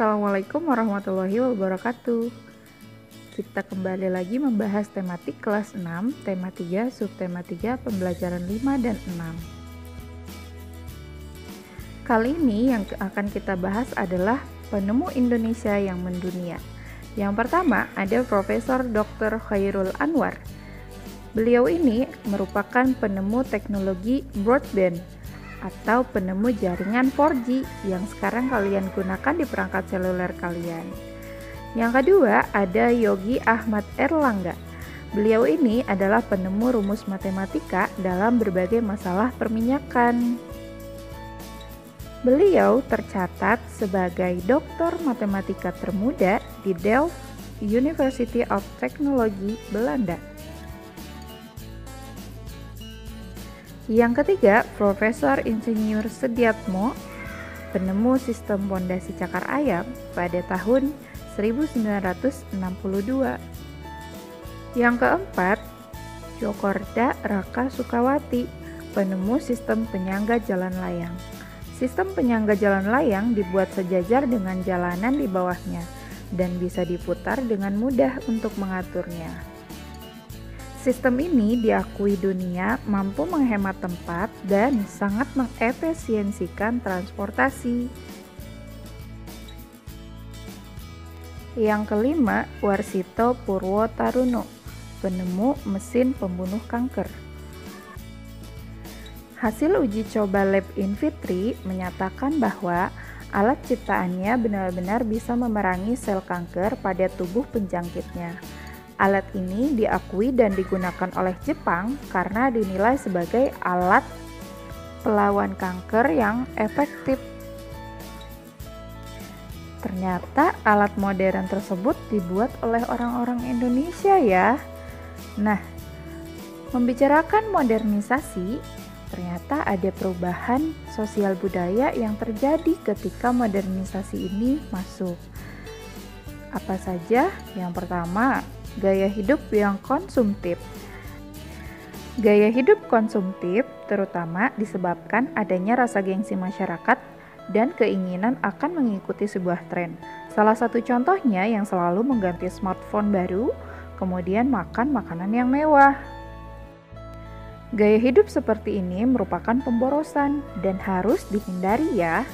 Assalamualaikum warahmatullahi wabarakatuh. Kita kembali lagi membahas tematik kelas 6, tema 3, subtema 3, pembelajaran 5 dan 6. Kali ini yang akan kita bahas adalah penemu Indonesia yang mendunia. Yang pertama ada Profesor Dr. Chairul Anwar. Beliau ini merupakan penemu teknologi broadband atau penemu jaringan 4G yang sekarang kalian gunakan di perangkat seluler kalian. Yang kedua ada Yogi Ahmad Erlangga. Beliau ini adalah penemu rumus matematika dalam berbagai masalah perminyakan. Beliau tercatat sebagai doktor matematika termuda di Delft University of Technology, Belanda. Yang ketiga, Profesor Insinyur Sediatmo, penemu sistem pondasi cakar ayam pada tahun 1962. Yang keempat, Djokorda Raka Sukawati, penemu sistem penyangga jalan layang. Sistem penyangga jalan layang dibuat sejajar dengan jalanan di bawahnya dan bisa diputar dengan mudah untuk mengaturnya. Sistem ini diakui dunia mampu menghemat tempat dan sangat mengefisiensikan transportasi. Yang kelima, Warsito Purwo Taruno, penemu mesin pembunuh kanker. Hasil uji coba lab in vitro menyatakan bahwa alat ciptaannya benar-benar bisa memerangi sel kanker pada tubuh penjangkitnya. Alat ini diakui dan digunakan oleh Jepang karena dinilai sebagai alat pelawan kanker yang efektif. Ternyata alat modern tersebut dibuat oleh orang-orang Indonesia ya. Nah, membicarakan modernisasi, ternyata ada perubahan sosial budaya yang terjadi ketika modernisasi ini masuk. Apa saja? Yang pertama, gaya hidup yang konsumtif. Gaya hidup konsumtif terutama disebabkan adanya rasa gengsi masyarakat dan keinginan akan mengikuti sebuah tren. Salah satu contohnya yang selalu mengganti smartphone baru, kemudian makan makanan yang mewah. Gaya hidup seperti ini merupakan pemborosan dan harus dihindari ya.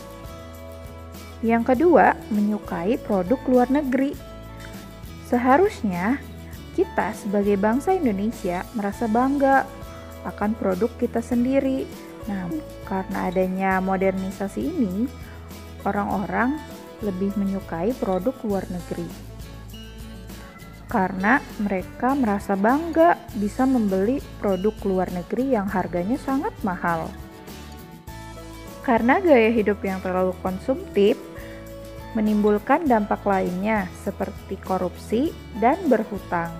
Yang kedua, menyukai produk luar negeri. Seharusnya kita sebagai bangsa Indonesia merasa bangga akan produk kita sendiri. Nah, karena adanya modernisasi ini, orang-orang lebih menyukai produk luar negeri. Karena mereka merasa bangga bisa membeli produk luar negeri yang harganya sangat mahal. Karena gaya hidup yang terlalu konsumtif menimbulkan dampak lainnya seperti korupsi dan berhutang.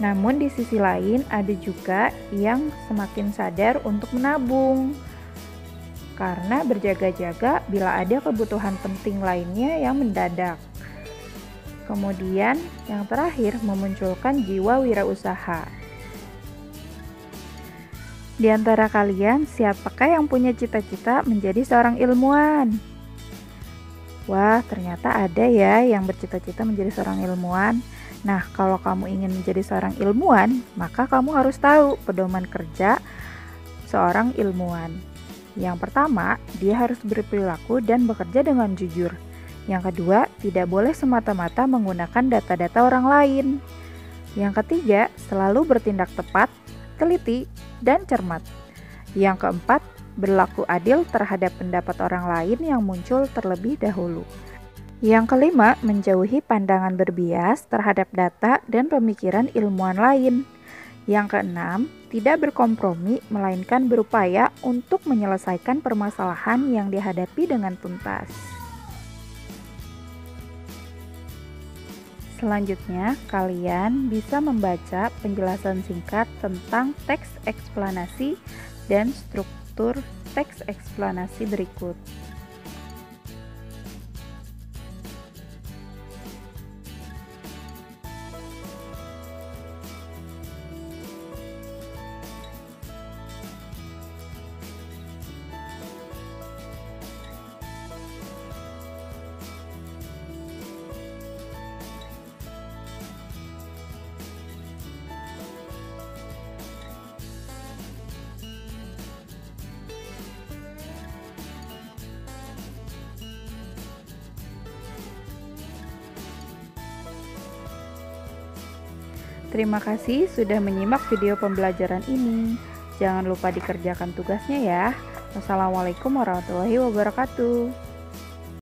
Namun di sisi lain ada juga yang semakin sadar untuk menabung karena berjaga-jaga bila ada kebutuhan penting lainnya yang mendadak. Kemudian yang terakhir memunculkan jiwa wirausaha. Di antara kalian siapakah yang punya cita-cita menjadi seorang ilmuwan? Wah, ternyata ada ya yang bercita-cita menjadi seorang ilmuwan. Nah, kalau kamu ingin menjadi seorang ilmuwan, maka kamu harus tahu pedoman kerja seorang ilmuwan. Yang pertama, dia harus berperilaku dan bekerja dengan jujur. Yang kedua, tidak boleh semata-mata menggunakan data-data orang lain. Yang ketiga, selalu bertindak tepat, teliti, dan cermat. Yang keempat, berlaku adil terhadap pendapat orang lain yang muncul terlebih dahulu. Yang kelima, menjauhi pandangan berbias terhadap data dan pemikiran ilmuwan lain. Yang keenam, tidak berkompromi melainkan berupaya untuk menyelesaikan permasalahan yang dihadapi dengan tuntas. Selanjutnya, kalian bisa membaca penjelasan singkat tentang teks eksplanasi dan struktur teks eksplanasi berikut. Terima kasih sudah menyimak video pembelajaran ini. Jangan lupa dikerjakan tugasnya ya. Wassalamualaikum warahmatullahi wabarakatuh.